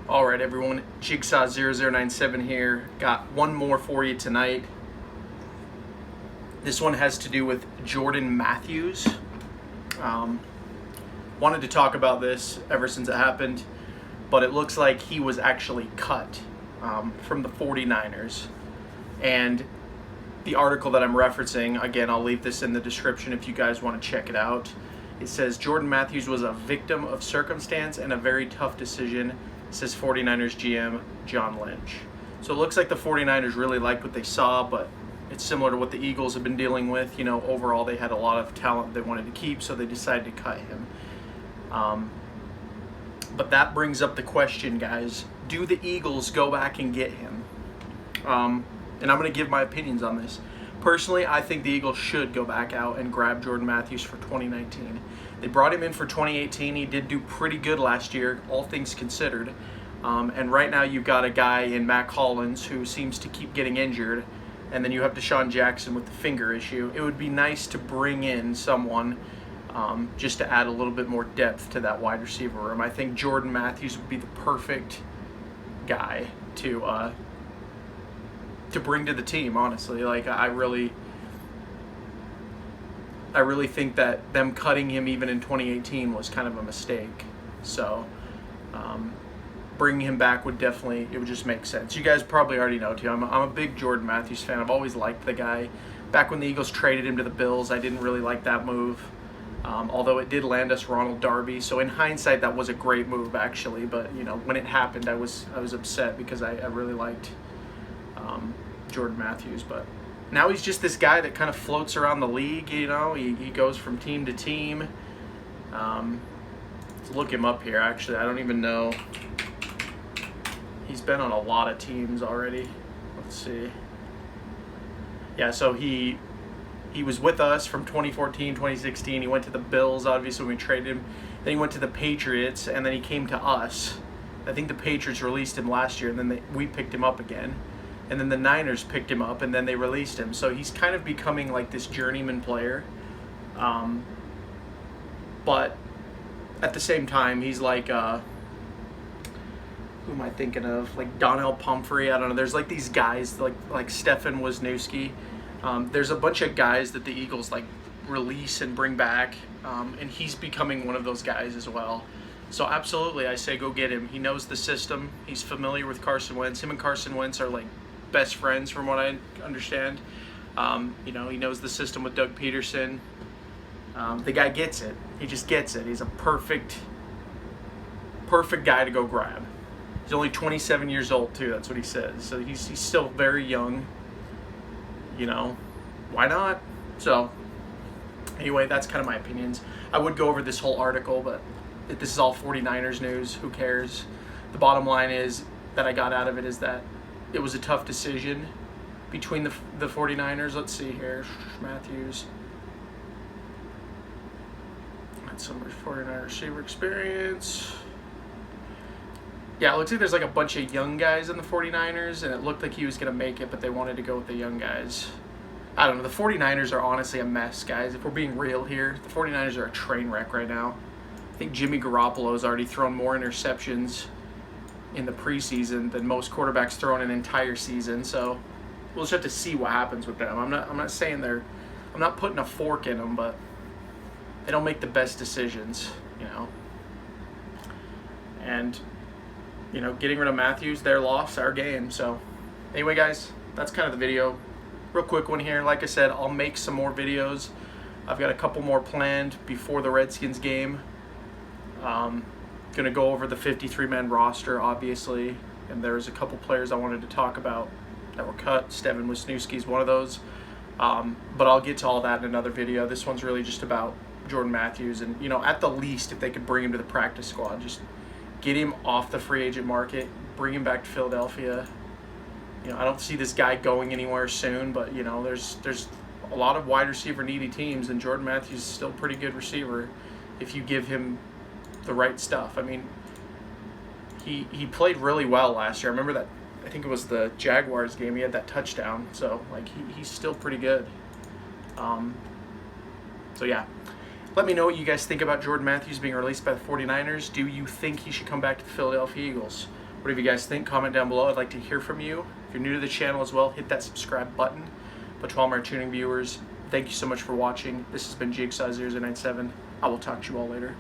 Alright everyone, Jigsaw0097 here. Got one more for you tonight. This one has to do with Jordan Matthews. Wanted to talk about this ever since it happened, but it looks like he was actually cut from the 49ers. And the article that I'm referencing, again, I'll leave this in the description if you guys want to check it out. It says Jordan Matthews was a victim of circumstance and a very tough decision, says 49ers GM John Lynch. So it looks like the 49ers really liked what they saw, but it's similar to what the Eagles have been dealing with. You know, overall they had a lot of talent they wanted to keep, so they decided to cut him. But that brings up the question, guys, do the Eagles go back and get him? And I'm going to give my opinions on this. Personally, I think the Eagles should go back out and grab Jordan Matthews for 2019. They brought him in for 2018. He did do pretty good last year, all things considered. And right now you've got a guy in Mac Hollins who seems to keep getting injured. And then you have Deshaun Jackson with the finger issue. It would be nice to bring in someone just to add a little bit more depth to that wide receiver room. I think Jordan Matthews would be the perfect guy to bring to the team, honestly. Like, I really think that them cutting him even in 2018 was kind of a mistake. So bringing him back would definitely, it would just make sense. You guys probably already know too, I'm a big Jordan Matthews fan. I've always liked the guy. Back when the Eagles traded him to the Bills, I didn't really like that move, although it did land us Ronald Darby. So in hindsight, that was a great move actually. But you know, when it happened, I was upset because I really liked Jordan Matthews. But now he's just this guy that kind of floats around the league. You know, he goes from team to team. Let's look him up here. Actually, I don't even know. He's been on a lot of teams already. Let's see. Yeah, so he was with us from 2014, 2016. He went to the Bills, obviously, when we traded him. Then he went to the Patriots, and then he came to us. I think the Patriots released him last year, and then we picked him up again. And then the Niners picked him up, and then they released him. So he's kind of becoming like this journeyman player. But at the same time, he's like... who am I thinking of? Like Donnell Pumphrey. I don't know. There's like these guys like Stefan Wisniewski. There's a bunch of guys that the Eagles like release and bring back, and he's becoming one of those guys as well. So absolutely, I say go get him. He knows the system. He's familiar with Carson Wentz. Him and Carson Wentz are like best friends from what I understand. You know, he knows the system with Doug Peterson. The guy gets it. He just gets it. He's a perfect guy to go grab. He's only 27 years old too. That's what he says. So he's still very young. You know, why not? So anyway, that's kind of my opinions. I would go over this whole article, but this is all 49ers news. Who cares? The bottom line is that I got out of it is that it was a tough decision between the 49ers. Let's see here. Matthews. That's some 49er receiver experience. Yeah, it looks like there's like a bunch of young guys in the 49ers, and it looked like he was going to make it, but they wanted to go with the young guys. I don't know. The 49ers are honestly a mess, guys. If we're being real here, the 49ers are a train wreck right now. I think Jimmy Garoppolo's already thrown more interceptions in the preseason than most quarterbacks throw in an entire season, so we'll just have to see what happens with them. I'm not saying I'm not putting a fork in them, but they don't make the best decisions, you know. And you know, getting rid of Matthews, their loss, our game. So anyway, guys, that's kind of the video. Real quick one here. Like I said, I'll make some more videos. I've got a couple more planned before the Redskins game. Gonna go over the 53-man roster, obviously. And there's a couple players I wanted to talk about that were cut. Stefan Wisniewski is one of those. But I'll get to all that in another video. This one's really just about Jordan Matthews. And, you know, at the least, if they could bring him to the practice squad, just get him off the free agent market, bring him back to Philadelphia. You know, I don't see this guy going anywhere soon, but you know, there's a lot of wide receiver needy teams, and Jordan Matthews is still a pretty good receiver if you give him the right stuff. I mean, he played really well last year. I remember that. I think it was the Jaguars game. He had that touchdown. So like he's still pretty good. So yeah. Let me know what you guys think about Jordan Matthews being released by the 49ers. Do you think he should come back to the Philadelphia Eagles? Whatever you guys think, comment down below. I'd like to hear from you. If you're new to the channel as well, hit that subscribe button. But to all my returning viewers, thank you so much for watching. This has been Jigsaw 097. I will talk to you all later.